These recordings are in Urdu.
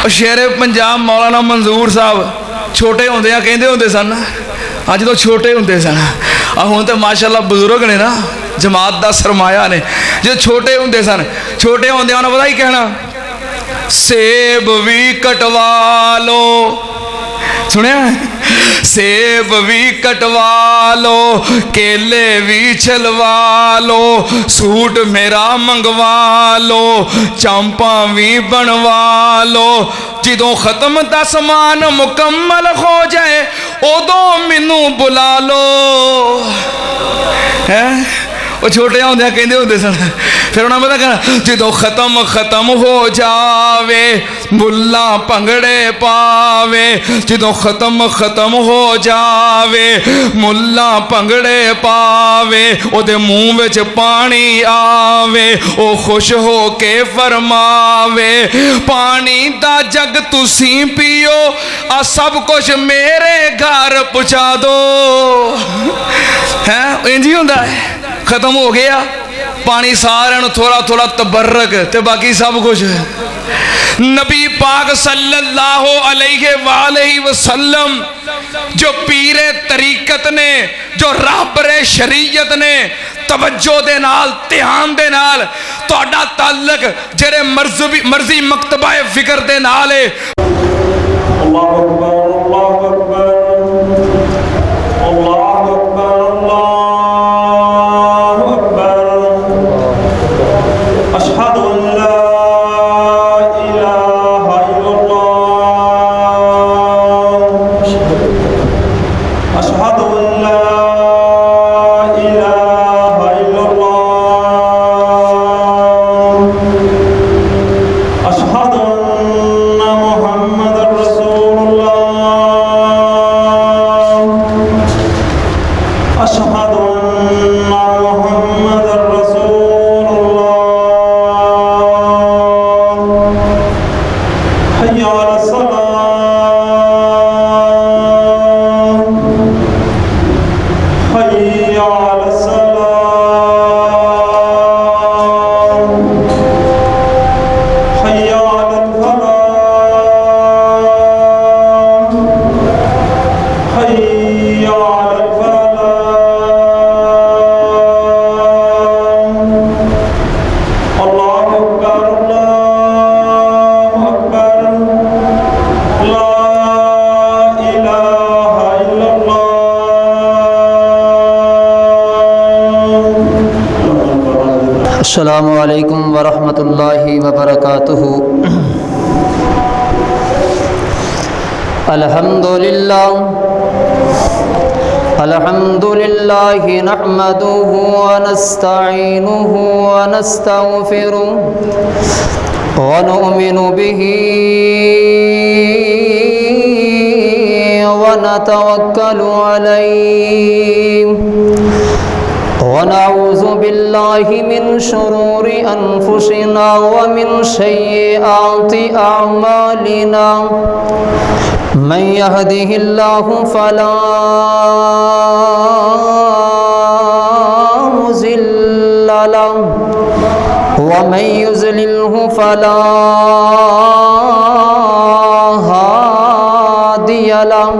شیر پنجاب مولانا منظور صاحب چھوٹے ہوندے ہیں کہندے ہوندے سن اج تو چھوٹے ہوندے سن ہن تے ماشاءاللہ بزرگ نے نا جماعت دا سرمایہ نے جو چھوٹے ہوندے سن چھوٹے ہوندے انہاں پتہ ہی کہنا سیب بھی کٹوا لو سنیا سیب بھی کٹوا لو کیلے بھی چھلوا لو سوٹ میرا منگوا لو چمپاں بھی بنوا لو جدوں ختم دا سامان مکمل ہو جائے ادوں مینوں بلا لو وہ چھوٹے ہوندے کہندے ہوندے سن پھر انہاں پتہ کہنا جدوں ختم ہو جاوے بلا پنگڑے پاوے جدوں ختم ہو جاوے ملا پنگڑے پاوے او دے منہ وچ پانی آوے او خوش ہو کے فرماوے پانی دا جگ تسی پیو آ سب کچھ میرے گھر پہنچا دو انجی ہوندا ہے ختم ہو گیا پانی سارے تھوڑا تھوڑا تبرک تے باقی سب کچھ نبی پاک صلی اللہ علیہ وآلہ وسلم جو پیر طریقت نے جو راہبر شریعت نے توجہ دے نال دھیان دے نال تہاڈا تعلق جڑے مرضی مکتبہ فکر دے نال ہے اللہ اکبر اللہ اکبر اللہ اکبر اللہ السلام علیکم ورحمۃ اللہ وبرکاتہ الحمد للہ نحمده ونستعینه ونستغفره ونؤمن به ونتوکل علیہ ونعوذ باللہ من شرور انفسنا ومن سیئات اعمالنا من يهده الله فلا مضل له ومن يضلله فلا هادي له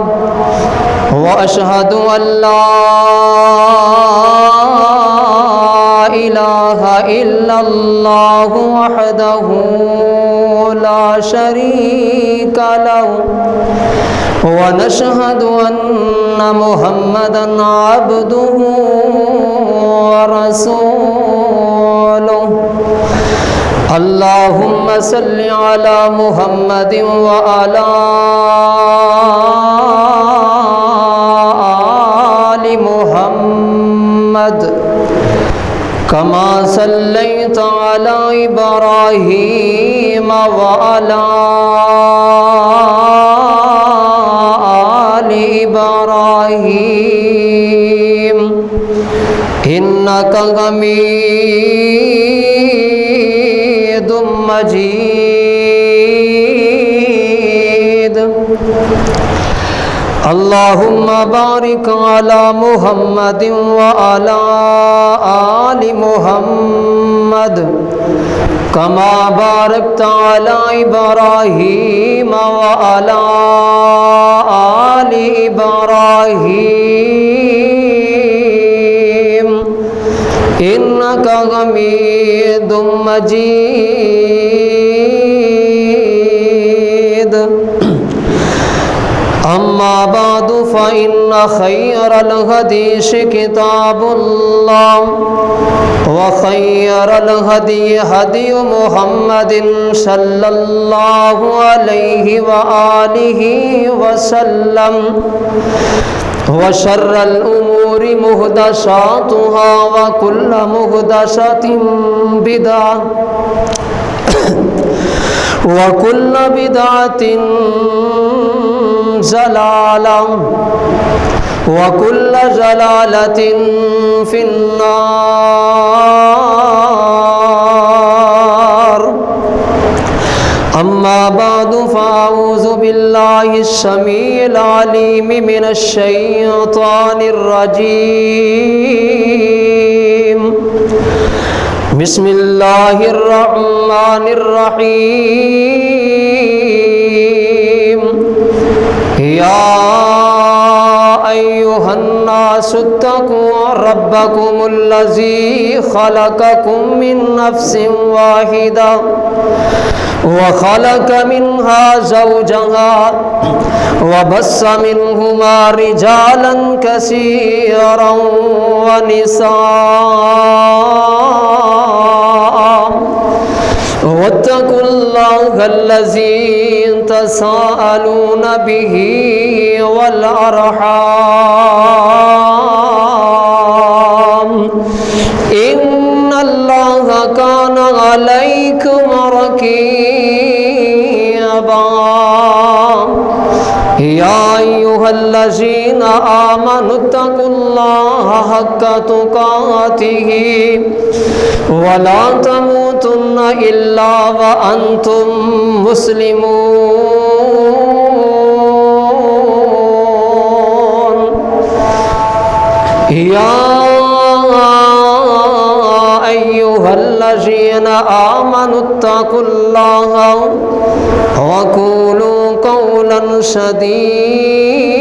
وأشهد أن لا إله إلا الله وحده لا شريك له ونشهد أن محمدًا عبده ورسوله اللهم صل على محمد وعلى آل محمد كما صليت على إبراهيم وعلى آل إبراهيم إنك حميد مجيد اللهم بارك على محمد وعلى آل محمد كما باركت على إبراهيم وعلى آل إبراهيم إنك حميد مجيد أما بعد فإن خير الحديث كتاب الله وخير الهدي هدي محمد صلى الله عليه وآله وسلم وشر الأمور محدثاتها وكل محدثة بدعة وكل بدعة ضلالة وكل ضلالة في النار أما بعد فأعوذ بالله السميع العليم من الشيطان الرجيم بسم الله الرحمن الرحيم يا أيها الناس اتقوا ربكم الذي خلقكم من نفس واحدة وخلق منها زوجها وبث منهما رجالا كثيرا ونساء واتقوا الله الذي تساءلون به والأرحام إن الله كان عليكم رقيبا يا أيها الذين آمنوا اتقوا الله حق تقاته ولا تموتن إلا وأنتم مسلمون يا أيها الذين آمنوا اتقوا الله وقولوا قولا سديدا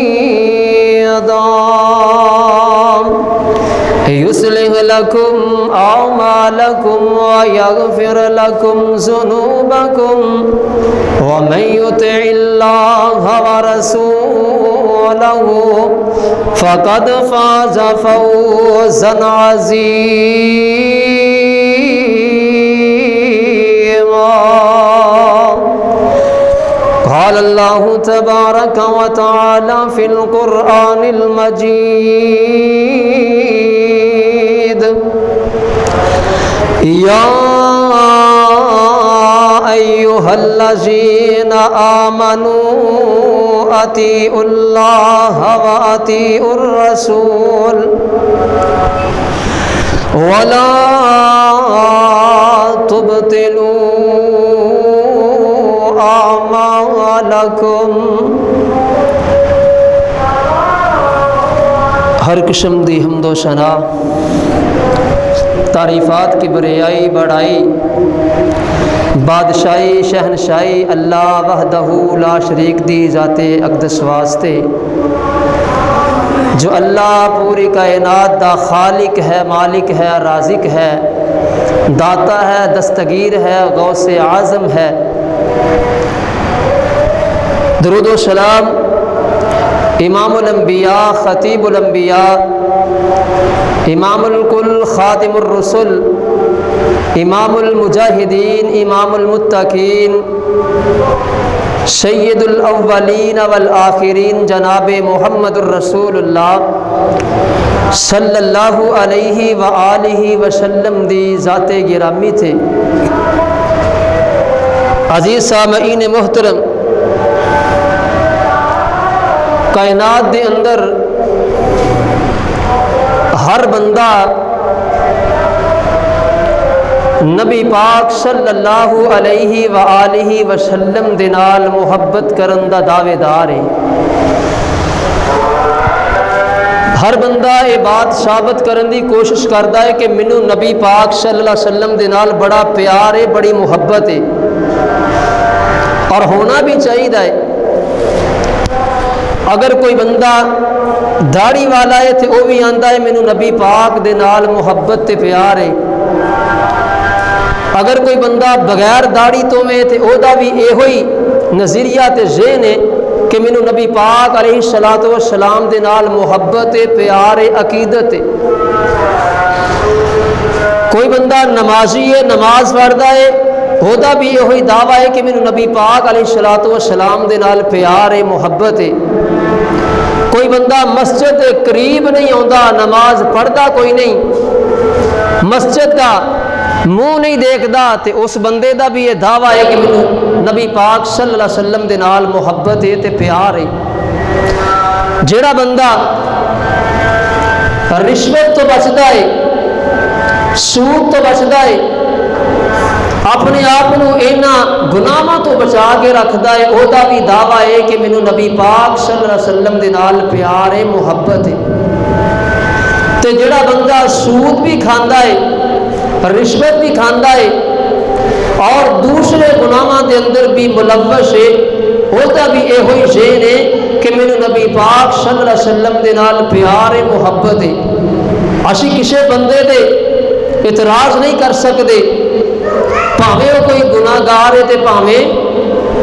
يصلح لكم أعمالكم ويغفر لكم ذنوبكم ومن يطع الله ورسوله فقد فاز فوزا عظيما قال الله تبارك وتعالى في القرآن المجيد يا أيها الذين آمنوا أطيعوا الله وأطيعوا الرسول ولا تبطلوا أعمالكم ہر قسم دی حمد و ثنا تعریفات کی بریائی بڑائی بادشاہی شہنشاہی اللہ وحدہ لا شریک دی ذات اقدس واسطے جو اللہ پوری کائنات دا خالق ہے، مالک ہے، رازق ہے، داتا ہے، دستگیر ہے، غوث اعظم ہے۔ درود و سلام امام الانبیاء، خطیب الانبیاء، امام الکل، خاتم الرسل، امام المجاہدین، امام المتقین، سید الاولین والآخرین جناب محمد الرسول اللہ صلی اللہ علیہ وآلہ وسلم دی ذات گرامی تھے۔ عزیز سامعین محترم، کائنات دے اندر ہر بندہ نبی پاک صلی اللہ علیہ وآلہ وسلم دے نال محبت کرن دا دعوے دار ہے۔ ہر بندہ یہ بات ثابت کرنے کی کوشش کرتا ہے کہ مینوں نبی پاک صلی اللہ علیہ وسلم دے نال بڑا پیار ہے، بڑی محبت ہے، اور ہونا بھی چاہیے ہے۔ اگر کوئی بندہ داڑھی والا ہے تو وہ بھی آندا ہے مینوں نبی پاک دے نال محبت تے پیار ہے۔ اگر کوئی بندہ بغیر داڑھی تو میں تے او دا بھی یہ ہوئی نظریہ تے ذہن ہے کہ مینوں نبی پاک علیہ الصلوۃ والسلام دے نال محبت ہے، پیار ہے، عقیدت ہے۔ کوئی بندہ نمازی ہے، نماز پڑھدا ہے، او دا بھی یہ ہوئی دعویٰ ہے کہ مینوں نبی پاک علیہ الصلوۃ والسلام دے نال پیار ہے، محبت ہے۔ کوئی بندہ مسجد دے قریب نہیں آندا، نماز پڑھدا کوئی نہیں، مسجد دا منہ نہیں دیکھدا، تے اس بندے دا بھی یہ دعویٰ ہے کہ مینوں نبی پاک صلی اللہ علیہ وسلم دے نال محبت ہے تے پیار ہے۔ جیڑا بندہ رشوت تو بچدا ہے، سود تو بچدا ہے، اپنے آپ کو انہاں گناہاں تو بچا کے رکھدا ہے، او دا بھی دعویٰ ہے کہ مینوں نبی پاک صلی اللہ علیہ وسلم دے نال پیار ہے، محبت ہے۔ تے جڑا بندہ سود بھی کھاندا ہے، رشوت بھی کھاندا ہے، اور دوسرے گناہاں دے اندر بھی ملوث ہے، او دا بھی یہ ہوئی ذہن ہے کہ مینوں نبی پاک صلی اللہ علیہ وسلم دے نال پیار ہے، محبت ہے۔ اسی کسی بندے دے اعتراض نہیں کر سکتے، بھاویں وہ کوئی گناہ گار ہے تے بھاویں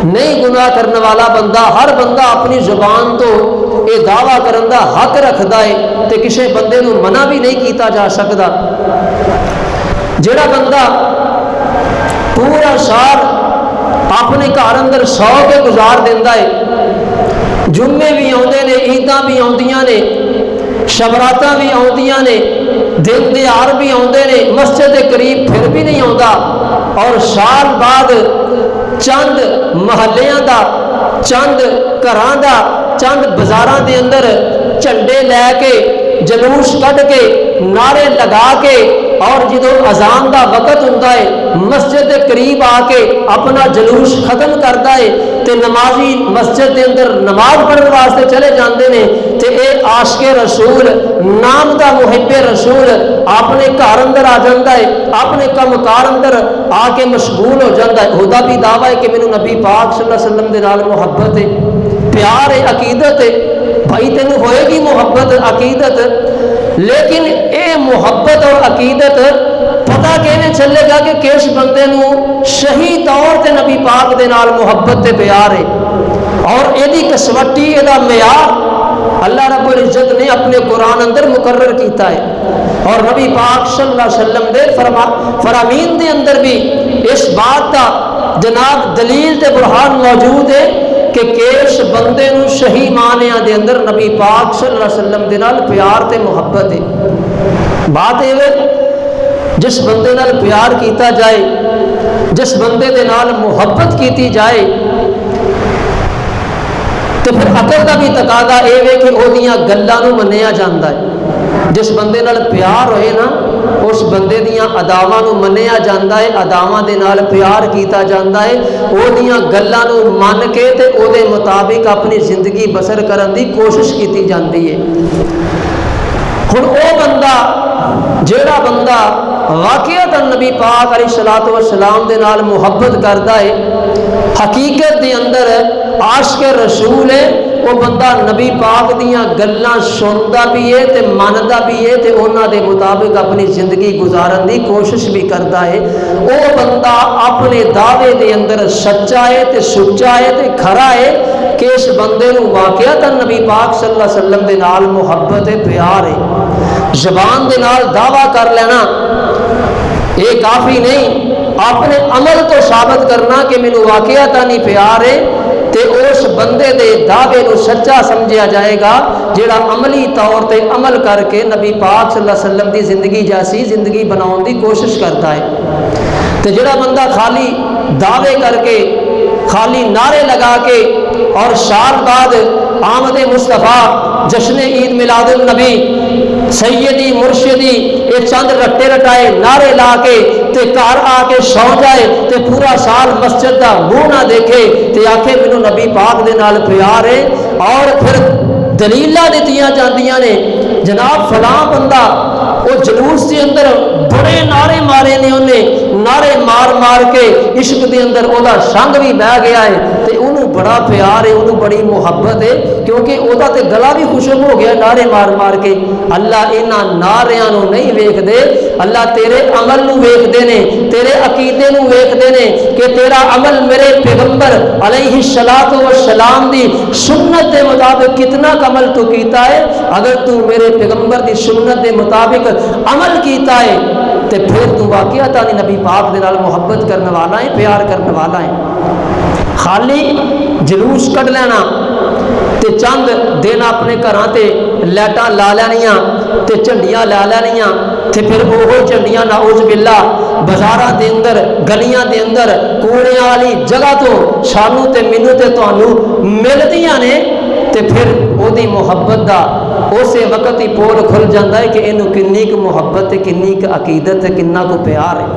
نہیں گناہ کرنے والا بندہ، ہر بندہ اپنی زبان تو یہ دعویٰ کرن دا حق رکھدا ہے تے کسی بندے نو منع بھی نہیں کیتا جا سکتا۔ جڑا بندہ پورا سال اپنے گھر اندر سو کے گزار دینا ہے، جمعے بھی آتے ہیں، عیداں بھی آندیاں نے، شبراتاں بھی آندیاں نے، دن دیہار بھی آتے ہیں، مسجد کے قریب پھر بھی نہیں آتا، اور سال بعد چند محلیاں دا، چند گھراں دا، چند بازاراں دے اندر جھنڈے لے کے، جلوس کڈ کے، نعرے لگا کے، اور جدو اذان دا وقت ہوتا ہے مسجد کے قریب آ کے اپنا جلوس ختم کرتا ہے تے نمازی مسجد کے اندر نماز پڑھنے واسطے چلے جاندے نے، تے اے عاشق رسول، نام دا محب رسول اپنے گھر اندر آ جاتا ہے، اپنے کم کار اندر آ کے مشغول ہو جاتا ہے۔ خدا بھی دعویٰ ہے کہ مینوں نبی پاک صلی اللہ علیہ وسلم دے نال محبت ہے، پیار ہے، عقیدت ہے۔ بھائی تینوں ہوئے گی محبت، عقیدت، لیکن اے محبت اور عقیدت پتہ کیویں چلے گا کہ کس بندے نو صحیح طور تے نبی پاک دے نال محبت تے پیار ہے، اور ایدی کسوٹی، ایدا معیار اللہ رب العزت نے اپنے قرآن اندر مقرر کیتا ہے، اور نبی پاک صلی اللہ علیہ وسلم دے فرامین دے اندر بھی اس بات کا جناب دلیل تے برہان موجود ہے کہ کس بندے نو صحیح معنیاں دے اندر نبی پاک صلی اللہ علیہ وسلم دے نال پیار تے محبت ہے۔ بات یہ ہے جس بندے نال پیار کیتا جائے، جس بندے دے نال محبت کیتی جائے، تو پھر عقل کا بھی تقاضا اے وے کہ او دیاں گلاں نو منیا جاندا ہے۔ جس بندے نال پیار ہوئے نا، اس بندے دیاں اداواں نو منیا جاندا ہے، اداواں دے نال پیار کیتا جاندا ہے، او دیاں گلاں نو من کے تے او دے مطابق اپنی زندگی بسر کرن دی کوشش کیتی جاندی ہے۔ ہن او بندہ جیڑا بندہ واقعات نبی پاک علیہ الصلوۃ والسلام دے نال محبت کردا ہے، حقیقت دے اندر عاشق رسول ہے، وہ بندہ نبی پاک دیاں گلاں سندا بھی ہے تے مندا بھی ہے تے انہاں دے مطابق اپنی زندگی گزارن دی کوشش بھی کردا ہے۔ وہ بندہ اپنے دعوے دے اندر سچا ہے تے سچا ہے تے کھرا ہے کہ اس بندے نو واقعات نبی پاک صلی اللہ علیہ وسلم دے نال محبت ہے، پیار ہے۔ زبان دے نال دعویٰ کر لینا یہ کافی نہیں، اپنے عمل تو ثابت کرنا کہ مینوں واقعات نہیں پیار ہے، تے اس بندے دے دعوے نو سچا سمجھا جائے گا جڑا عملی طور تے عمل کر کے نبی پاک صلی اللہ علیہ وسلم دی زندگی جیسی زندگی بناؤن دی کوشش کرتا ہے۔ تے جڑا بندہ خالی دعوے کر کے، خالی نعرے لگا کے، اور سال بعد آمد مصطفیٰ، جشن عید میلاد النبی، سیدی مرشدی، یہ چند رٹے رٹائے نعرے لا کے تے گھر آ کے سو جائے تے پورا سال مسجد دا منہ نہ دیکھے تے آکھے مینوں نبی پاک دے نال پیار ہے، اور پھر دلیلاں دتیاں جاندیاں نے جناب فلاں بندہ وہ جلوس کے اندر بڑے نعرے مارے نے، انہیں نعرے مار مار کے عشق دے اندر وہ سنگ بھی بہ گیا ہے، تے انہوں بڑا پیار ہے، انہوں بڑی محبت ہے، کیونکہ وہ تے گلا بھی خشک ہو گیا نعرے مار مار کے۔ اللہ انہاں نعریاں نو نہیں ویکھ دے، اللہ تیرے عمل نو ویکھ دے نے، تیرے عقیدے نو ویکھ دے نے کہ تیرا عمل میرے پیغمبر علیہ الصلوۃ والسلام دی سنت دے مطابق کتنا عمل تو کیتا ہے۔ اگر تو میرے پیغمبر دی سنت دے مطابق عمل کیتا ہے تے پھر تو واقعہ تانی نبی پاک دے نال محبت کرنے والا ہے، پیار کرنے والا ہے۔ خالی جلوس کٹ لینا تے چند دن اپنے گھراں تے لائٹاں لا لینیاں تے جھنڈیاں لا لینیاں تے پھر وہ جھنڈیاں نعوذ باللہ بازاراں دے اندر گلیاں دے اندر کوڑے والی جگہ تو سانو تے مینوں تے تانوں ملدیاں نے، تے پھر او دی محبت دا اسے وقت ہی پول کھل جاتا ہے کہ اینوں کنی کی محبت ہے، کنی کی عقیدت ہے، کننا کو پیار ہے۔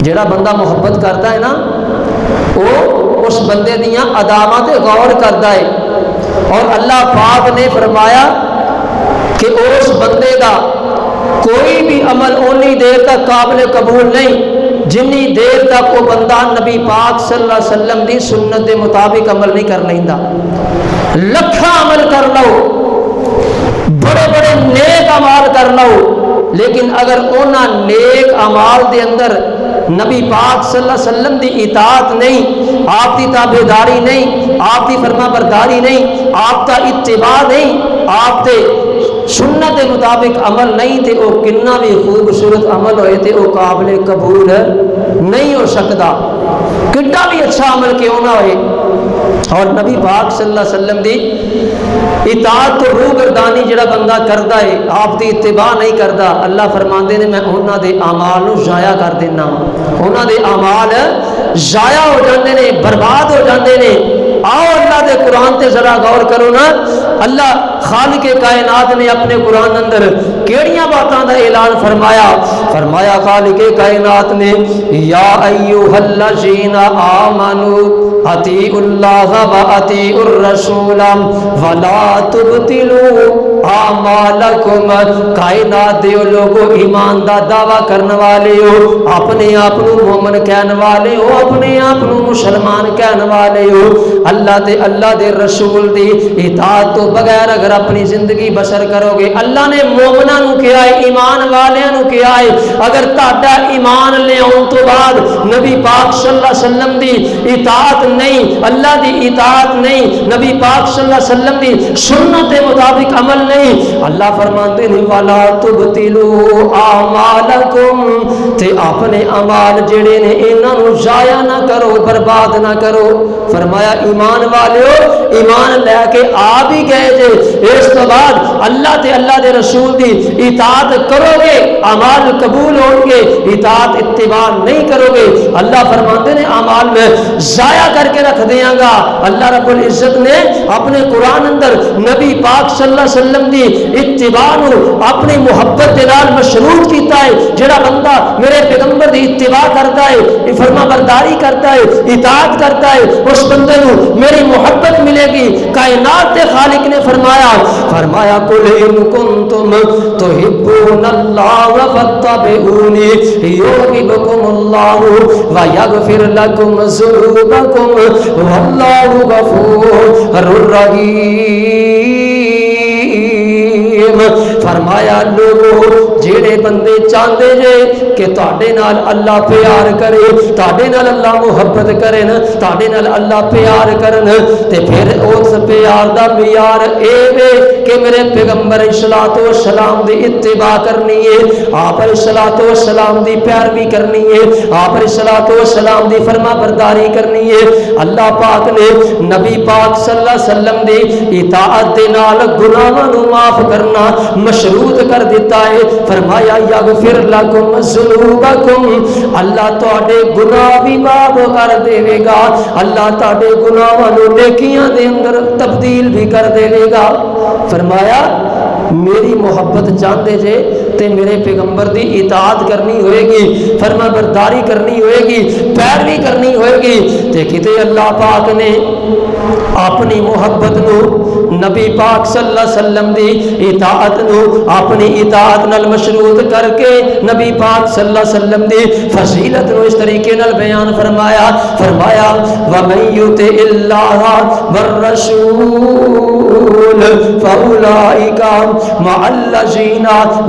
جڑا بندہ محبت کرتا ہے نا وہ اس بندے دیاں اداواں تے غور کرتا ہے، اور اللہ پاک نے فرمایا کہ اس بندے دا کوئی بھی عمل اونی دیر تک قابل قبول نہیں جنی دیر تک وہ بندہ نبی پاک صلی اللہ علیہ وسلم دی سنت دے مطابق عمل نہیں کر لیندا۔ لکھاں عمل کر لو، بڑے بڑے نیک اعمال کر لو، لیکن اگر اونا نیک اعمال دے اندر نبی پاک صلی اللہ علیہ وسلم دی اطاعت نہیں، آپ دی تابعداری نہیں، آپ دی فرما برداری نہیں، آپ کا اتباع نہیں، آپ دے سنت کے مطابق عمل نہیں تے وہ کنا بھی خوبصورت عمل ہوئے تے وہ قابل قبول نہیں ہو سکتا، کتنا بھی اچھا عمل کیوں نہ ہوئے۔ اور نبی پاک صلی اللہ علیہ وسلم دی اطاعت تو روح گردانی جڑا بندہ کرتا ہے، آپ دی اتباع نہیں کرتا، اللہ فرماندے نے میں انہاں دے اعمال نو ضائع کر دینا، انہاں دے اعمال ضائع ہو جاندے نے، برباد ہو جاندے نے۔ آؤ اللہ دے قرآن تے ذرا غور کرو نا، اللہ خالق کائنات نے اپنے قرآن اندر کیڑیاں باتاں دا اعلان فرمایا، فرمایا خالق کائنات نے یا ایھا الذین آمنوا اطیعوا اللہ و اطیعوا الرسول ولا تبطلوا اعمالکم۔ کائنات دے لوگو ایمان دا دعویٰ کرنے والے ہو، اپنے آپ کو مومن کہنے والے ہو، اپنے آپ کو مسلمان کہنے والے ہو، اللہ دے رسول دی اطاعت تو بغیر اگر اپنی زندگی بسر کرو گے، اللہ نے مومناں نو کہا ہے، ایمان والیاں نو کہا ہے، اگر تہاڈا ایمان لے آن تو بعد نبی پاک صلی اللہ علیہ وسلم دی اطاعت نہیں، اللہ دی اطاعت نہیں، نبی پاک صلی اللہ علیہ وسلم دی سنت کے مطابق عمل نہیں، اللہ فرماتے ہیں وَلَا تُبْطِلُوا أَعْمَالَكُمْ، تے اپنے اعمال جڑے نے انہاں نو ضائع نہ کرو، برباد نہ کرو۔ فرمایا ایمان والیو ایمان لے کے آ بھی گئے جے، اس تو بعد اللہ تے اللہ دے رسول دی اطاعت کرو گے اعمال قبول ہوں گے، اطاعت اتباع نہیں کرو گے اللہ فرماتے ہیں اعمال میں ضائع کر کے رکھ دیاں گا۔ اللہ رب العزت نے اپنے قرآن اندر نبی پاک صلی اللہ علیہ وسلم دی اتباع نو اپنی محبت دے نال مشروط کیتا ہے، جڑا بندہ میرے پیغمبر دی اتباع کرتا ہے، فرما برداری کرتا ہے، اطاعت کرتا ہے، اس بندے نو میری محبت ملے گی۔ کائنات کے خالق نے فرمایا قل ان کنتم تحبون اللہ فاتبعونی یحببکم اللہ ویغفر لکم ذنوبکم واللہ غفور رحیم۔ فرمایا لوگو جیڑے بندے چاہتے جے کہ تاڑے نال اللہ پیار کرے، تاڑے نال اللہ محبت کرے، تاڑے نال اللہ پیار کرن، تے پھر اس پیار دا معیار اے وے کہ میرے پیغمبر الصلوۃ والسلام دی اتباع کرنی ہے، آپ الصلوۃ والسلام دی پیروی کرنی ہے، آپ الصلوۃ والسلام دی فرما برداری کرنی ہے۔ اللہ پاک نے نبی پاک صلی اللہ علیہ وسلم دی اطاعت دے نال گناہاں نو معاف کرنا مشروط کر دیتا ہے۔ فرمایا یغفر لکم ذنوبکم، اللہ تواڈے گناہ بھی معاف کر دے گا، اللہ تواڈے گناہاں نو نیکیاں دے اندر تبدیل بھی کر دے گا۔ فرمایا میری محبت چاہتے جے تے میرے پیغمبر دی اطاعت کرنی ہوئے گی، فرما برداری کرنی ہوئے گی، پیروی کرنی ہوئے گی۔ تے کتے اللہ پاک نے اپنی محبت نو نبی پاک صلی اللہ علیہ وسلم دی اطاعت نو اپنی اطاعت نال مشروط کر کے نبی پاک صلی اللہ علیہ وسلم دی فضیلت نو اس طریقے نال بیان فرمایا وَمَن يُطِعِ اللَّهَ وَالرَّسُولَ فَأُولَٰئِكَ مَعَ الَّذِينَ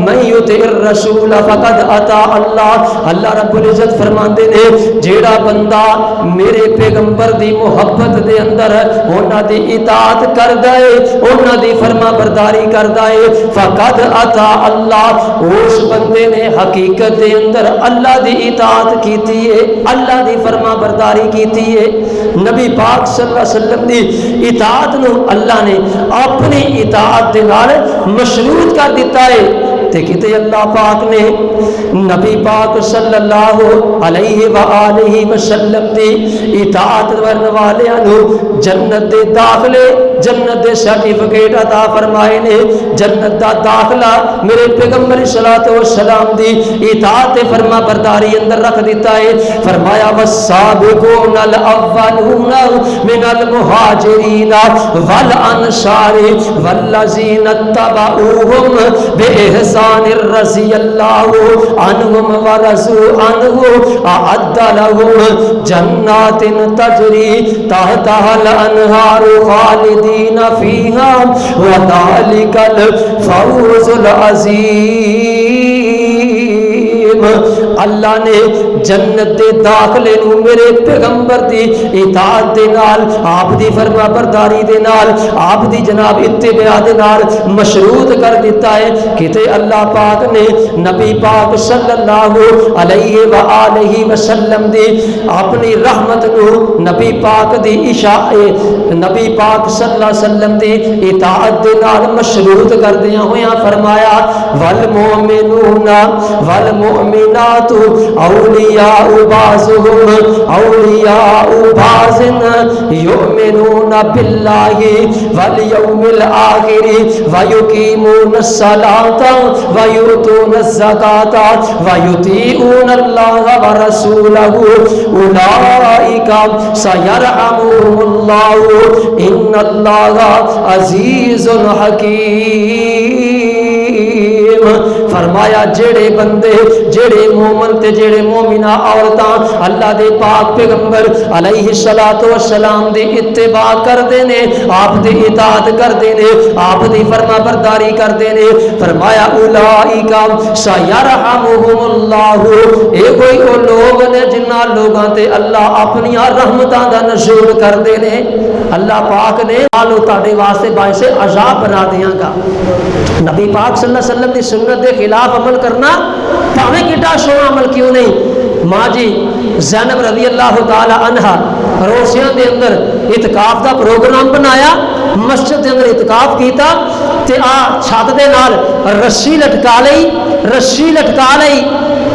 مَن يُطِعِ الرَّسُولَ فَقَدْ أَطَاعَ اللَّهَ۔ اللہ رب العزت فرماندے نے جیڑا بندہ میرے پیغمبر دی محبت دے اندر انہاں دی اطاعت کردا ہے، انہاں دی فرما برداری کردا ہے، فقد اطاع اللہ، اس بندے نے حقیقت دے اندر اللہ دی اطاعت کیتی ہے، اللہ دی فرما برداری کیتی ہے۔ نبی پاک صلی اللہ علیہ وسلم دی اطاعت نو اللہ نے اپنی اطاعت دے نال مشروط کر دیتا ہے۔ تے کتے اللہ پاک نے نبی پاک صلی اللہ علیہ وآلہ وسلم دی اطاعت ورن والیاں نو جنت دے داخلے، جنت دے سرٹیفکیٹ عطا فرمائے نے، جنت دا داخلہ میرے پیغمبر صلاۃ والسلام دی اطاعت فرما برداری اندر رکھ دیتا ہے۔ فرمایا والسابقون الاولون من المہاجرین والانصار والذین اتبعوہم بإحسان رضی اللہ عنہم ورضوا عنہ اعد لهم جنات تجری تحتها الانہار خالدین فیہا وذالک الفوز العظیم۔ اللہ نے جنت دے داخلے نو میرے پیغمبر دی اطاعت دے نال، آپ دی فرما برداری دے نال، آپ دی جناب اتباع دے نال مشروط کر دیتا ہے۔ کتے اللہ پاک نے نبی پاک صلی اللہ علیہ وآلہ وسلم دی اپنی رحمت نو نبی پاک دی نبی پاک صلی اللہ علیہ وسلم دی اطاعت دے نال مشروط کر دیا ہویا فرمایا والمؤمنون والمؤمنات اولیاء بعضهم اولیاء بعض یؤمنون باللہ والیوم الآخر ویقیمون الصلاۃ ویؤتون الزکاۃ ویطیعون اللہ ورسولہ اولئک سیرحمهم اللہ ان اللہ عزیز حکیم۔ فرمایا جڑے بندے، جڑے مومن تے جڑے مومنہ عورتاں اللہ دے پاک پیغمبر علیہ الصلوۃ والسلام دی اتباع کردے نے، آپ دی اطاعت کردے نے، آپ دی فرما برداری کردے نے، فرمایا اولئک سیرحمهم اللہ، اے کوئی او لوگ نے جنہاں لوگاں تے اللہ اپنی رحمتاں دا نزول کردے نے، اللہ پاک نے آلو تاڑے واسطے باعث عذاب بنا دیاں گا۔ نبی پاک صلی اللہ علیہ وسلم دی سنت دے خلاف عمل کرنا پاویں کٹا سونا عمل کیوں نہیں۔ ماں جی زینب رضی اللہ تعالی عنہا روسیاں دے اندر اعتکاف دا پروگرام بنایا، مسجد دے اندر اعتکاف کیتا تے چھت دے نال رسی لٹکا لئی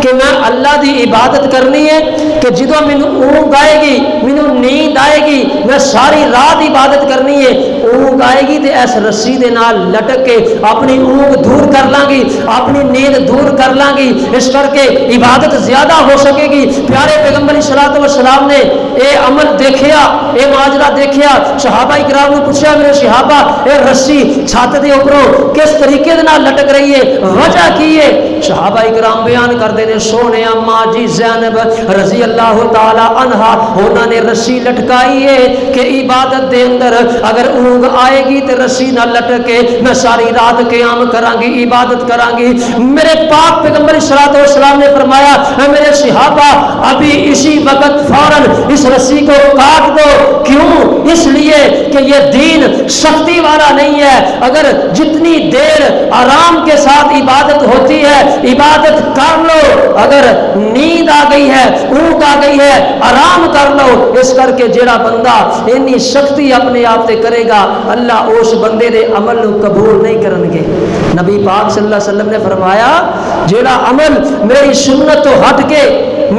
کہ میں اللہ دی عبادت کرنی ہے کہ جدوں مینوں اونگ آئے گی، مینوں نیند آئے گی، میں ساری رات عبادت کرنی ہے، اونگ آئے گی تے اس رسی دے نال لٹک کے اپنی اونگ دور کر لاں گی، اپنی نیند دور کر لاں گی، اس کر کے عبادت زیادہ ہو سکے گی۔ پیارے پیغمبر صلی اللہ علیہ وسلم نے اے عمل دیکھیا، اے ماجرا دیکھیا، صحابہ کرام نے پوچھا میرے صحابہ اے رسی چھت دے اوپروں کس طریقے دے نال لٹک رہی ہے، وجہ کی ہے؟ صحابہ کرام بیان کردے نے سونے ماں جی زینب رضی اللہ تعالی عنہا انہوں نے رسی لٹکائی ہے کہ عبادت دے اندر اگر اونگ آئے گی تو رسی نہ لٹک کے میں ساری رات قیام کرانگی، عبادت کرانگی۔ میرے پاک پیغمبر صلی اللہ علیہ وسلم نے فرمایا میرے صحابہ ابھی اسی وقت فوراً اس رسی کو کاٹ دو، کیوں؟ اس لیے کہ یہ دین سختی والا نہیں ہے، اگر جتنی دیر آرام کے ساتھ عبادت ہوتی ہے عبادت کر لو، اگر نیند آ گئی ہے اونگ آ گئی ہے آرام کر لو۔ اس کر کے جیڑا بندہ اتنی سختی اپنے آپ تے کرے گا اللہ اس بندے دے عمل نو قبول نہیں کرن گے۔ نبی پاک صلی اللہ علیہ وسلم نے فرمایا جیڑا عمل میری سنت تو ہٹ کے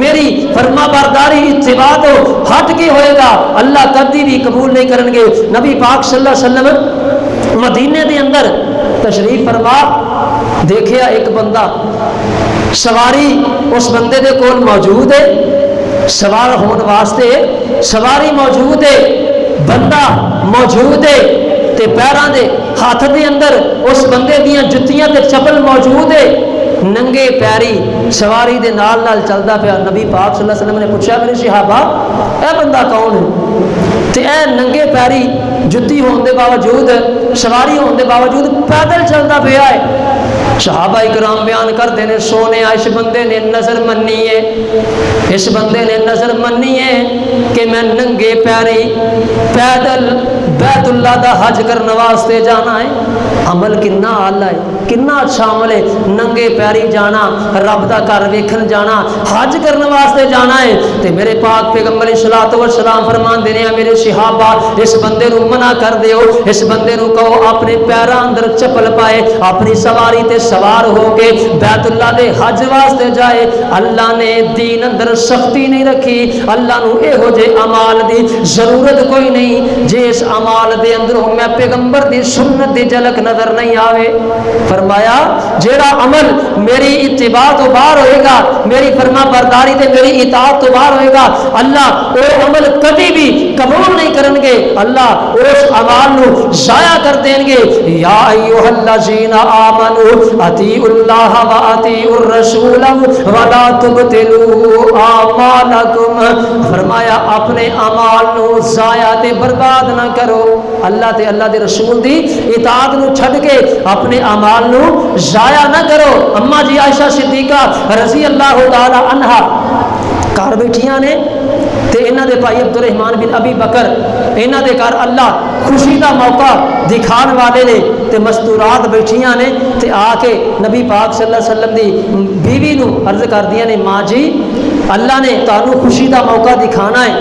میری فرما برداری اتباع تو ہٹ کے ہوئے گا اللہ کبھی بھی قبول نہیں کرن گے۔ نبی پاک صلی اللہ علیہ وسلم مدینے دے اندر تشریف فرما دیکھیا ایک بندہ سواری اس بندے دے کول موجود ہے, سوار ہونے واسطے سواری موجود ہے, بندہ موجود ہے, تے پیراں دے ہاتھ دے اندر اس بندے دیاں جتیاں تے چپل موجود ہے, ننگے پیری سواری دے نال نال چلدا پیا. نبی پاک صلی اللہ علیہ وسلم نے پوچھا میرے صحابہ اے بندہ کون ہے؟ تے اے ننگے پیری جتی ہون دے باوجود سواری ہون دے باوجود پیدل چلدا پیا ہے. صحابہ اکرام بیان کرتے ہیں سونے اس بندے نے نظر منی ہے, اس بندے نے نظر منی ہے کہ میں ننگے پیری پیدل بیت اللہ دا حج کرنے واسطے جانا ہے. عمل کنا آلہ ہے, کنا اچھا عمل ہے, ننگے پیری جانا, رب دا گھر ویکھن جانا, حج کرنے واسطے جانا ہے. تے میرے پاک پیغمبر صلوات و سلام فرمان دینے ہیں میرے صحابہ اس بندے نو منع کر دیو, اس بندے نو کہو اپنے پیراں اندر چپل پائے, اپنی سواری تے سوار ہو کے بیت اللہ دے حج واسطے جائے. اللہ نے دین اندر سختی نہیں رکھی, اللہ نو اے ہو جے اعمال دی ضرورت کوئی نہیں جس اعمال دے اندر میں پیغمبر دی سنت دی جھلک نظر نہیں آوے. فرمایا جیڑا عمل میری اتباع تو باہر ہوئے گا, میری فرما برداری تے میری اطاعت تو باہر ہوئے گا, اللہ وہ عمل کبھی بھی قبول نہیں کرن گے, اللہ اس عمل نو ضائع کر دیں گے. یا ایھا الذین آمنوا اطیعوا اللہ و اطیعوا الرسول ولا تبطلوا اعمالکم. فرمایا اپنے اعمال نو ضائع تے برباد نہ کرو, اللہ تے اللہ دے رسول دی اطاعت نو چھڈ کے اپنے اعمال نو ضائع نہ کرو. اما جی عائشہ صدیقہ رضی اللہ تعالی عنہا گھر بیٹھیاں نے تے انہاں دے بھائی عبد الرحمن بن ابی بکر انہاں دے گھر اللہ خوشی دا موقع دکھان والے نے تے مستورات بیٹھیاں نے تے آ کے نبی پاک صلی اللہ علیہ وسلم دی بیوی نو عرض کر دیا نے ماں جی اللہ نے تانوں خوشی دا موقع دکھانا ہے,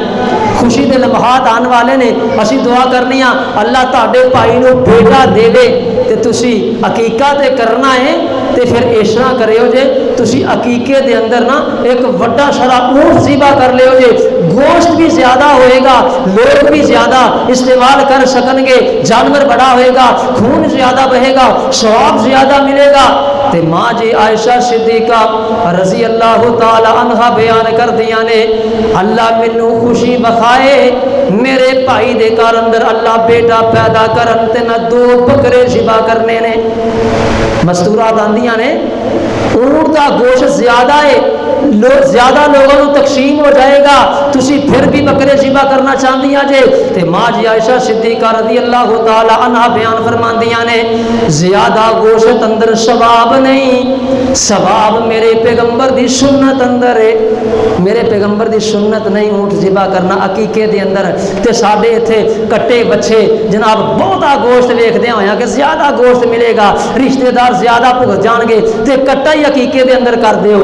خوشی دے لمحات آن والے نے, اسی دعا کرنی ہاں اللہ تہاڈے بھائی نو بیٹا دے دے تے تسی عقیقہ تے کرنا ہے تے پھر اس طرح کریو جے تسی عقیقے دے اندر نا ایک وڈا سارا اونٹ ذبح کر لیو جے, گوشت بھی زیادہ ہوئے گا, لوگ بھی زیادہ استعمال کر سکن گے, جانور بڑا ہوئے گا, خون زیادہ بہے گا, ثواب زیادہ ملے گا. تے ماں جی عائشہ صدیقہ رضی اللہ تعالی عنہا بیان کر دیا نے اللہ مینوں خوشی بخائے میرے بھائی دے گھر اندر اللہ بیٹا پیدا کرن تے میں 2 بکرے ذبح کرنے نے. مستورات آندیاں نے اونٹ دا گوشت زیادہ ہے, زیادہ لوگوں کو تقسیم ہو جائے گا, تسی پھر بھی بکرے ذبح کرنا چاہندیاں جے. تے ماں جی عائشہ صدیقہ رضی اللہ تعالی عنہا بیان فرماندیاں نے زیادہ گوشت اندر ثواب نہیں, ثواب میرے پیغمبر دی سنت اندر ہے. میرے پیغمبر دی سنت نہیں اونٹ ذبح کرنا عقیقے دے اندر. تے ساڈے ایتھے کٹے بچے جناب بہتا گوشت ویکھدے ہویا کہ زیادہ گوشت ملے گا, رشتہ دار زیادہ بھگ جان گے تے کٹا ہی عقیقے دے اندر کر دیو.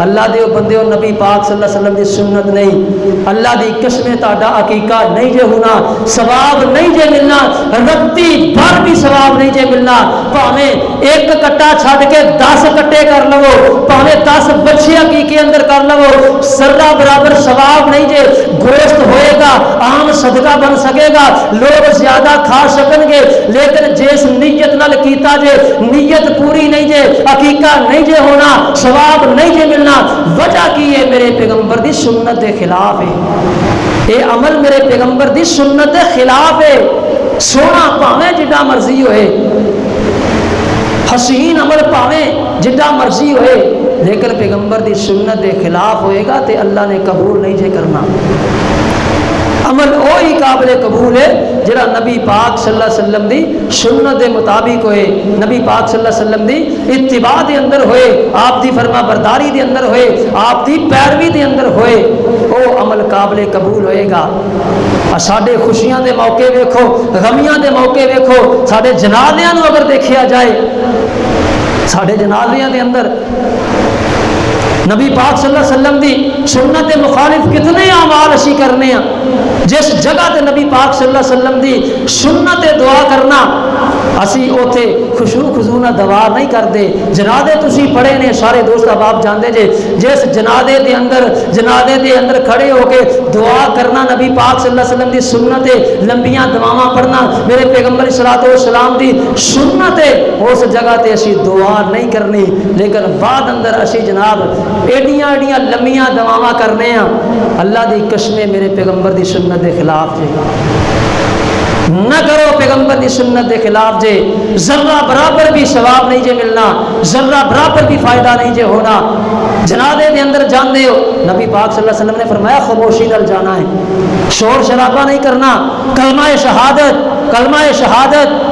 اللہ دیو بندے نبی پاک صلی اللہ علیہ وسلم دی سنت نہیں, اللہ دی قسم تہاڈا عقیقہ نہیں جے ہونا, ثواب نہیں جے ملنا, رتی بھر بھی ثواب نہیں جے ملنا. پاویں ایک کٹا چھڈ کے 10 کٹے کر لو, پاویں 10 بچے عقیقے اندر کر لو, سرا برابر ثواب نہیں جے. گوشت ہوئے گا عام صدقہ بن سکے گا, لوگ زیادہ کھا سکن گے, لیکن جس نیت نال کیتا جے نیت پوری نہیں جے, عقیقہ نہیں جے ہونا, ثواب نہیں جے ملنا. وجہ کی ہے میرے پیغمبر دی سنت دے خلاف ہے, اے عمل میرے پیغمبر دی سنت دے خلاف ہے. سونا پاویں جڈا مرضی ہوئے, حسین عمل پاویں جڈا مرضی ہوئے, لیکن پیغمبر دی سنت دے خلاف ہوئے گا تے اللہ نے قبول نہیں جے کرنا. عمل وہی قابل قبول ہے جڑا نبی پاک صلی اللہ علیہ وسلم دی سنت دے مطابق ہوئے, نبی پاک صلی اللہ علیہ وسلم دی اتباع دے اندر ہوئے, آپ دی فرما برداری دے اندر ہوئے, آپ دی پیروی دے اندر ہوئے, وہ عمل قابل قبول ہوئے گا. ساڈے خوشیاں دے موقع ویکھو, غمیاں دے موقع ویکھو, ساڈے جنازیاں نو اگر دیکھیا جائے, ساڈے جنازیاں دے اندر نبی پاک صلی اللہ علیہ وسلم دی سنت دے مخالف کتنے اعمال اسی کرنے ہیں. جس جگہ تے نبی پاک صلی اللہ علیہ وسلم دی سنت دعا کرنا اسی اوتھے خشوع خضوع نہ دعا نہیں کرتے. جنازے تسی پڑھے نے سارے دوست احباب جانتے جے جس جنازے دے اندر کھڑے ہو کے دعا کرنا نبی پاک صلی اللہ علیہ وسلم دی سنت ہے. لمبیاں دعاواں پڑھنا میرے پیغمبر صلی والسلام دی سنت ہے. اس جگہ تے اسی دعا نہیں کرنی لیکن بعد اندر اسی جناب ایڈیاں لمبیاں دعاواں کرنے ہیں. اللہ دی قسم میرے پیغمبر دی سنت دے خلاف جے نہ کرو. پیغمبر دی سنت دے خلاف جے ذرہ برابر بھی ثواب نہیں جے ملنا, ذرہ برابر بھی فائدہ نہیں جے ہونا. جنازے دے اندر جاندے ہو نبی پاک صلی اللہ علیہ وسلم نے فرمایا خاموشی نال جانا ہے, شور شرابہ نہیں کرنا. کلمہ شہادت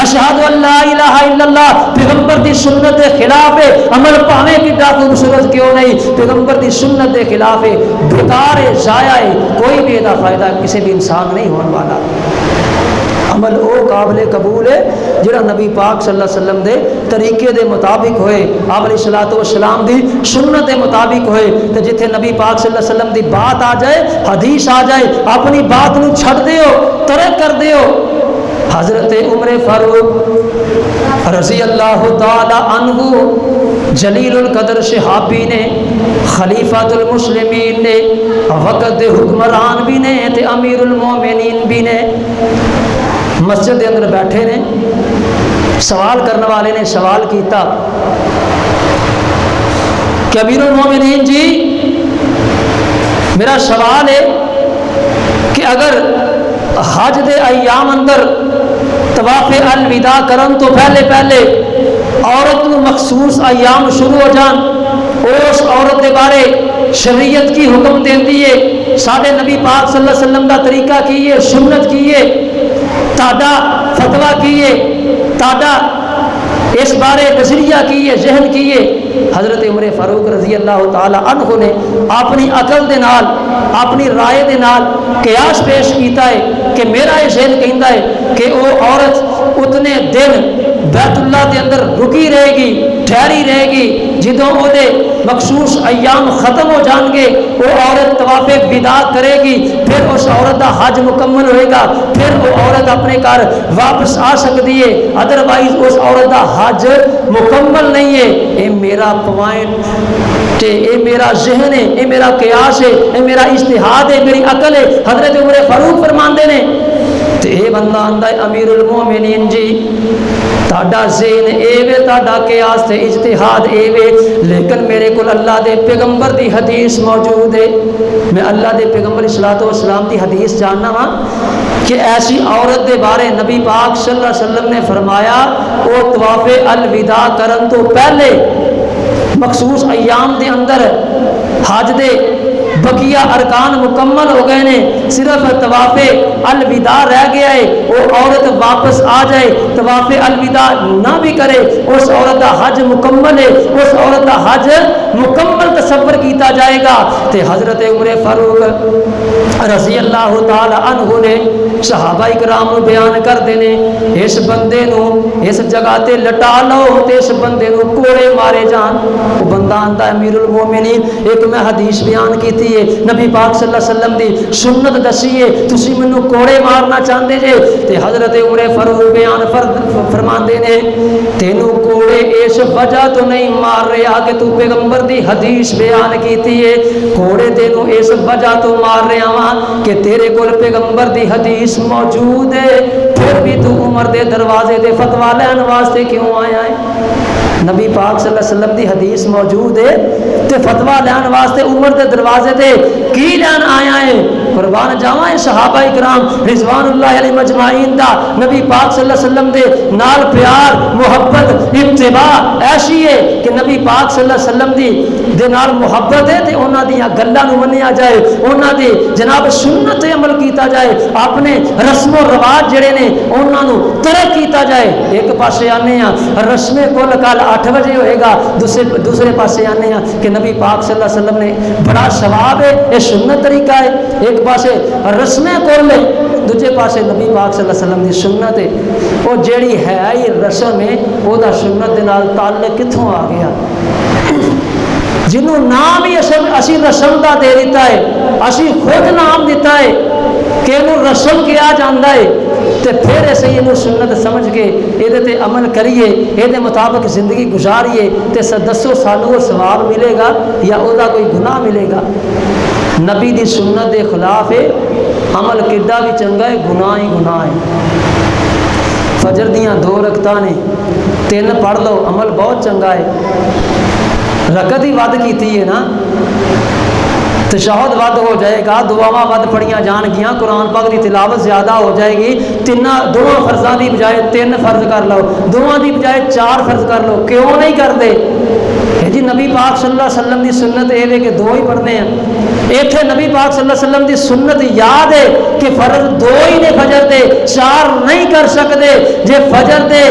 اشہد ان لا الہ الا اللہ پیغمبر دی سنت دے خلاف ہے. عمل پاویں کڈا خوبصورت کیوں نہیں, پیغمبر دی سنت دے خلاف ہے, بیکار ہے, ضائع ہے, کوئی بھی دا فائدہ کسی بھی انسان نہیں ہونے والا. عمل او قابل قبول ہے جڑا نبی پاک صلی اللہ علیہ وسلم دے طریقے دے مطابق ہوئے, آپ علیہ الصلوۃ والسلام دی سنت دے مطابق ہوئے. تے جتھے نبی پاک صلی اللہ علیہ وسلم دی بات آ جائے, حدیث آ جائے, اپنی بات نو چھڑ دیو, ترک کر دیو. حضرت عمر فاروق رضی اللہ تعالی عنہ جلیل القدر صحابی نے, خلیفۃ المسلمین نے, وقت دے حکمران بھی نے تے امیر المومنین بھی نے, مسجد کے اندر بیٹھے نے. سوال کرنے والے نے سوال کیتا کہ امیر المومنین جی میرا سوال ہے کہ اگر حج دے ایام اندر طواف الوداع کرن تو پہلے عورت کو مخصوص ایام شروع ہو جان, اس عورت دے بارے شریعت کی حکم دیتی ہے, سارے نبی پاک صلی اللہ علیہ وسلم کا طریقہ کی ہے, سنت کی ہے, تاڈا فتویٰ کی ہے, تاڈا اس بارے نظریہ کی ہے, ذہن کی ہے. حضرت عمر فاروق رضی اللہ تعالی عنہ نے اپنی عقل دے نال, اپنی رائے دے نال قیاس پیش کیتا ہے کہ میرا یہ ذہن کہندا ہے کہ وہ عورت اتنے دن بیت اللہ دے اندر رکی رہے گی, ٹھہری رہے گی, جدوں وہ دے مخصوص ایام ختم ہو جان گے وہ عورت طواف وداع کرے گی, پھر اس عورت کا حج مکمل ہوئے گا, پھر وہ عورت اپنے گھر واپس آ سکتی ہے, ادروائز اس عورت کا حج مکمل نہیں ہے. اے میرا پوائنٹ, اے میرا ذہن ہے, اے میرا قیاس ہے, اے میرا اجتہاد ہے, میری عقل ہے. حضرت عمر فاروق فرماندے نے تے اے بندہ آندا ہے امیر المومنین جی تاڈا ذہن اے وے, تاڈا قیاس تے اجتہاد اے وے, لیکن میرے کول اللہ دے پیغمبر دی حدیث موجود ہے. میں اللہ دے پیغمبر صلی اللہ علیہ وسلم دی حدیث جاننا وا کہ ایسی عورت دے بارے نبی پاک صلی اللہ علیہ وسلم نے فرمایا او طواف الوداع کرن تو پہلے مخصوص ایام دے اندر حج دے بقیہ ارکان مکمل ہو گئے نے, صرف طواف الوداع رہ گیا ہے. وہ عورت واپس آ جائے, طواف الوداع نہ بھی کرے, اس عورت کا حج مکمل ہے, اس عورت کا حج مکمل تصور کیتا جائے گا. تے حضرت عمر فاروق رضی اللہ تعالی عنہ نے صحابہ کرام نو بیان کر دینے اس بندے نو اس جگہ تے لٹا لو تے اس بندے نو کوڑے مارے جان. وہ بندہ آندا ہے امیر المومنین ایک میں حدیث بیان کیتی ہے, نبی پاک صلی اللہ علیہ وسلم دی سنت دسی ہے, تسی مینوں کوڑے مارنا چاہندے جے. تے حضرت عمر فاروق بیان فرماندے نے تینوں کوڑے اس وجہ تو نہیں مار رہا کہ تو پیغمبر دی حدیث بیان کیتی ہے, کوڑے تینوں اس وجہ تو مار رہا ہاں کہ تیرے کول پیغمبر دی حدیث موجود ہے, پھر بھی تو عمر دے دروازے دے فتویٰ لین واسطے کیوں آیا ہے. نبی پاک صلی اللہ علیہ وسلم دی حدیث موجود ہے تے فتویٰ لین واسطے عمر دے دروازے تے کی لین آیا ہے. قربان جاواں صحابہ کرام رضوان اللہ علیہ مجمعین دا نبی پاک صلی اللہ علیہ وسلم دے نال پیار محبت اتباع ایسی ہے کہ نبی پاک صلی اللہ علیہ وسلم دی دے نال محبت ہے تے انہاں دیاں گلاں نو منیا جائے, انہاں دی جناب سنت تے عمل کیتا جائے, اپنے رسم و رواج جڑے نے انہاں نو ترک کیتا جائے. ایک پاسے آنے ہاں رسم کل کل 8 بجے ہوئے گا, دوسرے پاسے آنے ہاں کہ نبی پاک صلی اللہ علیہ وسلم نے بڑا ثواب ہے, یہ سنت طریقہ ہے. ایک پاسے رسم کل ہے, دوسرے پاسے نبی پاک صلی اللہ علیہ وسلم دی سنت ہے. وہ جیڑی ہے یہ رسم ہے وہ دا سنت دے نال تعلق کتھوں آ گیا. جنہوں نام ہی اسی رسم دا دے دیتا ہے, اسی خود نام دیتا ہے, کہ انہوں رسم کیا جاندہ ہے تے پھر ایسے انہوں سنت سمجھ کے یہ تے عمل کریے یہ مطابق زندگی گزاریے تے دسو سانو وہ ثواب ملے گا یا او دا کوئی گناہ ملے گا؟ نبی دی سنت دے خلاف ہے، عمل کڈا بھی چنگا ہے، گناہ ہی گناہ ہے۔ فجر دیاں 2 رکعتاں نے 3 پڑھ لو، عمل بہت چنگا ہے، رکعت ہی ود کیتی ہے نا، تشہد ود ہو جائے گا، دعاواں ود پڑھیاں جان گیاں، قرآن پاک دی تلاوت زیادہ ہو جائے گی، دونوں فرضاں دی بجائے 3 فرض کر لو، دونوں دی بجائے 4 فرض کر لو، کیوں نہیں کرتے؟ جی نبی پاک صلی اللہ علیہ وسلم دی سنت یہ ہے کہ 2 ہی پڑھنے ہیں، ایتھے نبی پاک صلی اللہ علیہ وسلم دی سنت یاد ہے کہ فرض 2 ہی نے فجر دے، 4 نہیں کر سکتے، جے فجر دے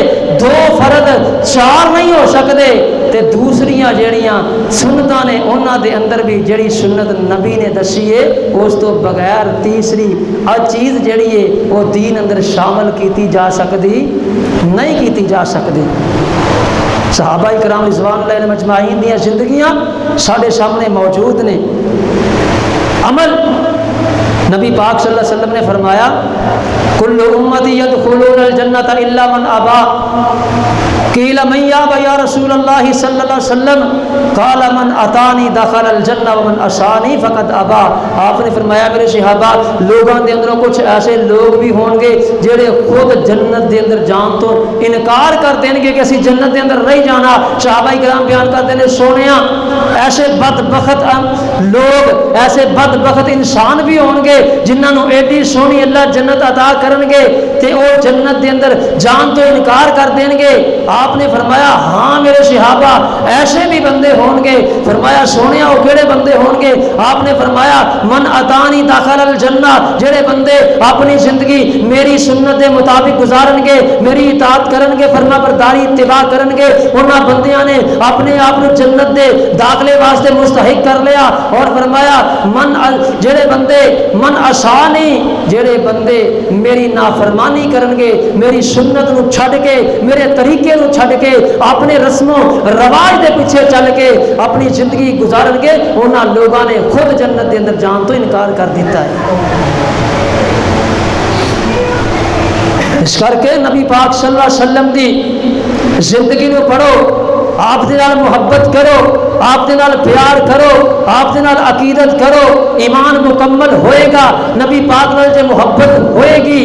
2 فرض 4 نہیں ہو سکتے تے دوسریاں جیڑیاں سنتاں نے انہاں دے اندر بھی جیڑی سنت نبی نے دسی ہے اس تو بغیر تیسری چیز جیڑی ہے وہ دین اندر شامل کیتی جا سکتی نہیں کیتی جا سکتی۔ صحابہ کرام رضوان اللہ علیہم اجمعین دیاں زندگیاں ساڈے سامنے موجود نے۔ عمل نبی پاک صلی اللہ علیہ وسلم نے فرمایا کل امتی یدخلون الجنۃ الا من ابا، قیل من یابا یا رسول اللہ صلی اللہ علیہ وسلم، قال من اتانی دخل الجنہ ومن عصانی فقد ابا۔ آپ نے فرمایا میرے صحابہ لوگوں دے اندر کچھ ایسے لوگ بھی ہون گے جڑے خود جنت دے اندر جان تو انکار کر دیں گے کہ اسی جنت دے اندر نہیں جانا۔ صحابہ کرام بیان کرتے ہیں سونیا ایسے بدبخت لوگ، ایسے بدبخت انسان بھی ہون گے جنہاں نو ایڈی سونی اللہ جنت عطا کرن گے تے او جنت دے اندر جان تو انکار کر دیں گے۔ آپ نے فرمایا ہاں میرے صحابہ ایسے بھی بندے ہون گے۔ فرمایا سونیا وہ کیڑے بندے ہون گے؟ آپ نے فرمایا من اتانی داخل الجنہ، جڑے بندے اپنی زندگی میری سنت دے مطابق گزارن گے، میری اطاعت کرن گے، فرما برداری اتباع کرن گے، انہاں بندیاں نے اپنے آپ کو جنت دے داخلے واسطے مستحق کر لیا۔ اور فرمایا جڑے بندے من عصانی، جڑے بندے میری نافرمانی کرن گے، میری سنت نو چھڈ کے، میرے طریقے نو چھڈ کے، اپنے رسم و رواج دے پیچھے چل کے اپنی زندگی گزارن گے، انہاں لوگاں نے خود جنت دے اندر جان تو انکار کر دیتا ہے۔ اس کر کے نبی پاک صلی اللہ علیہ وسلم دی زندگی نو پڑھو، آپ دے نال محبت کرو، آپ دے نال پیار کرو، آپ دے نال عقیدت کرو، ایمان مکمل ہوئے گا، نبی پاک نال جے محبت ہوئے گی۔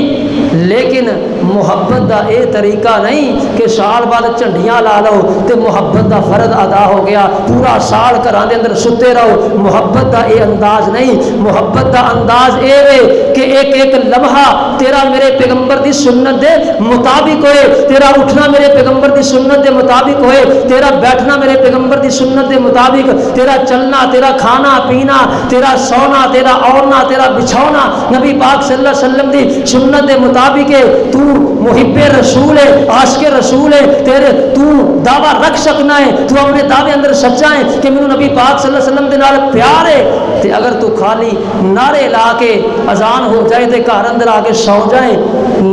لیکن محبت دا اے طریقہ نہیں کہ سال بعد جھنڈیاں لا لو تے محبت دا فرض ادا ہو گیا، پورا سال گھراں دے اندر ستے رہو۔ محبت دا اے انداز نہیں، محبت دا انداز اے وے کہ ایک ایک لمحہ تیرا میرے پیغمبر دی سنت دے مطابق ہوئے، تیرا اٹھنا میرے پیغمبر دی سنت دے مطابق ہوئے، تیرا بیٹھنا میرے پیغمبر دی سنت دے مطابق، تیرا چلنا، تیرا کھانا پینا، تیرا سونا، تیرا اوڑنا، تیرا بچھونا نبی پاک صلی اللہ علیہ وسلم دی سنت دے مطابق ہے۔ تو محب رسول ہے، عاشق رسول ہے، تیرے تو دعویٰ رکھ سکنا ہے، تو اپنے دعوے اندر سچا ہے کہ میں نبی پاک صلی اللہ علیہ وسلم دے نال پیار ہے۔ تے اگر تو خالی نعرے لا کے اذان ہو جائے تے گھر اندر آ کے سو جائے،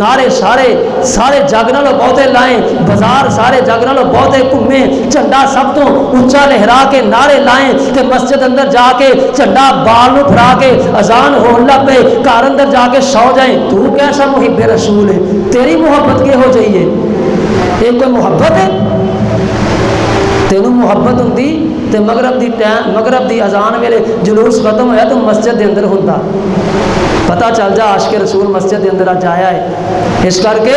نعرے سارے جگ نالوں بہتے لائیں، بازار سارے جگ نالوں بہتے گھومیں، جھنڈا سب تو اونچا لہرا کے نعرے لائیں تے مسجد اندر جا کے جھنڈا بال نو پھرا کے اذان ہون لگ پے گھر اندر جا کے سو جائیں، تو کیسا محب رسول ہے؟ تیری محبت کیا ہو جائیے؟ ایک کوئی محبت ہے؟ تینوں محبت ہوندی تے مغرب دی اذان ویلے جلوس ختم ہویا تو مسجد دے اندر ہوندا، پتہ چل جا عاشق رسول مسجد دے اندر آج آیا ہے۔ اس کر کے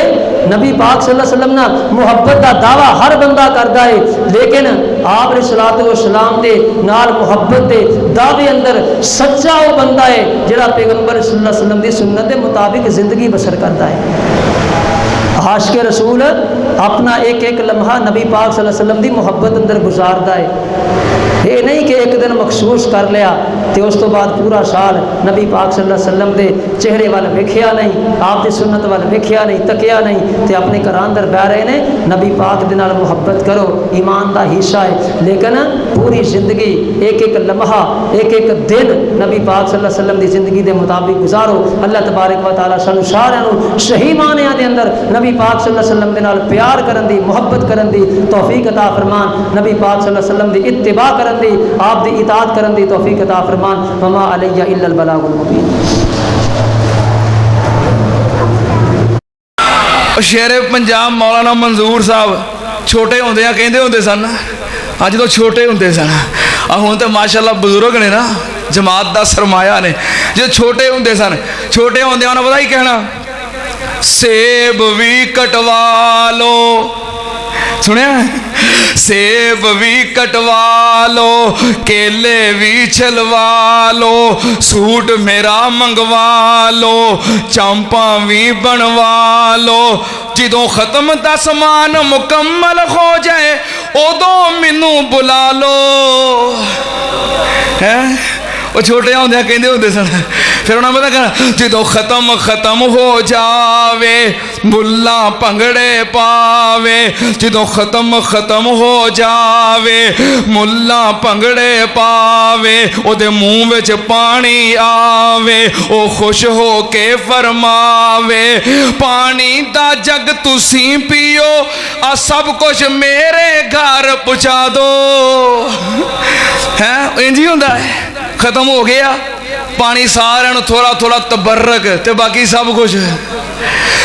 نبی پاک صلی اللہ علیہ وسلم نا محبت دا دعویٰ ہر بندہ کردا ہے، لیکن آپ علیہ الصلوۃ والسلام دے نال محبت دے دعوے اندر سچا وہ بندہ ہے جڑا پیغمبر صلی اللہ علیہ وسلم دی سنت دے مطابق زندگی بسر کرتا ہے۔ عاشق رسول اپنا ایک ایک لمحہ نبی پاک صلی اللہ علیہ وسلم دی محبت اندر گزارتا ہے۔ یہ نہیں کہ ایک دن مخصوص کر لیا تے اس تو بعد پورا سال نبی پاک صلی اللہ علیہ وسلم دے چہرے وال ویکھیا نہیں، آپ دی سنت وال ویکھیا نہیں، تکیا نہیں تے اپنے گھر اندر بہ رہے نے۔ نبی پاک دے نال محبت کرو، ایمان دا حصہ ہے، لیکن پوری زندگی ایک ایک لمحہ ایک ایک دن نبی پاک صلی اللہ علیہ وسلم دی زندگی دے مطابق گزارو۔ اللہ تبارک و تعالی سانو سارے نو صحیح معنیاں دے اندر نبی پاک صلی اللہ علیہ وسلم دے نال پیار کرن دی، محبت کرن دی توفیق عطا فرمان، نبی پاک صلی اللہ علیہ وسلم دی اتباع کرن دی، آپ دی اطاعت کرن دی توفیق عطا فرمان۔ وما علیہ الا البلاغ المبین۔ ਸ਼ੇਰੇ ਪੰਜਾਬ ਮੌਲਾਨਾ ਮਨਜ਼ੂਰ ਸਾਹਿਬ ਛੋਟੇ ਹੁੰਦਿਆਂ ਕਹਿੰਦੇ ਹੁੰਦੇ ਸਨ, ਅੱਜ ਜਦੋਂ ਛੋਟੇ ਹੁੰਦੇ ਸਨ, ਆ ਹੁਣ ਤਾਂ ਮਾਸ਼ਾਅੱਲਾ ਬਜ਼ੁਰਗ ਨੇ ਨਾ, ਜਮਾਤ ਦਾ ਸਰਮਾਇਆ ਨੇ। ਜਦੋਂ ਛੋਟੇ ਹੁੰਦੇ ਸਨ, ਛੋਟੇ ਹੁੰਦਿਆਂ ਉਹਨਾਂ ਪਤਾ ਹੀ ਕਹਿਣਾ, ਸੇਬ ਵੀ ਕਟਵਾ ਲੋ, ਸੁਣਿਆ, ਸੇਬ ਵੀ ਕਟਵਾ ਲੋ, ਕੇਲੇ ਵੀ ਛਲਵਾ ਲੋ, ਸੂਟ ਮੇਰਾ ਮੰਗਵਾ ਲੋ, ਚਾਂਪਾਂ ਵੀ ਬਣਵਾ ਲੋ, ਜਦੋਂ ਖਤਮ ਦਾ ਸਮਾਨ ਮੁਕੰਮਲ ਹੋ ਜਾਏ ਉਦੋਂ ਮੈਨੂੰ ਬੁਲਾ ਲੋ। ਹੈ ਉਹ ਛੋਟੇ ਹੁੰਦਿਆਂ ਕਹਿੰਦੇ ਹੁੰਦੇ ਸਨ। ਫਿਰ ਉਹਨਾਂ ਪਤਾ ਕਹਿਣਾ, ਜਦੋਂ ਖਤਮ ਹੋ ਜਾਵੇ ਮੁੱਲਾ ਭੰਗੜੇ ਪਾਵੇ, ਜਦੋਂ ਖਤਮ ਹੋ ਜਾਵੇ ਮੁੱਲਾ ਭੰਗੜੇ ਪਾਵੇ, ਉਹਦੇ ਮੂੰਹ ਵਿੱਚ ਪਾਣੀ ਆਵੇ, ਉਹ ਖੁਸ਼ ਹੋ ਕੇ ਫਰਮਾਵੇ, ਪਾਣੀ ਦਾ ਜੱਗ ਤੁਸੀਂ ਪੀਓ, ਆ ਸਭ ਕੁਝ ਮੇਰੇ ਘਰ ਪਹੁੰਚਾ ਦੋ। ਹੈ ਇੰਝ ਹੀ ਹੁੰਦਾ ਹੈ, ਖਤਮ ਹੋ ਗਿਆ ਪਾਣੀ, ਸਾਰਿਆਂ ਨੂੰ ਥੋੜਾ ਥੋੜਾ ਤਬਰਕ ਤੇ ਬਾਕੀ ਸਭ ਕੁਝ।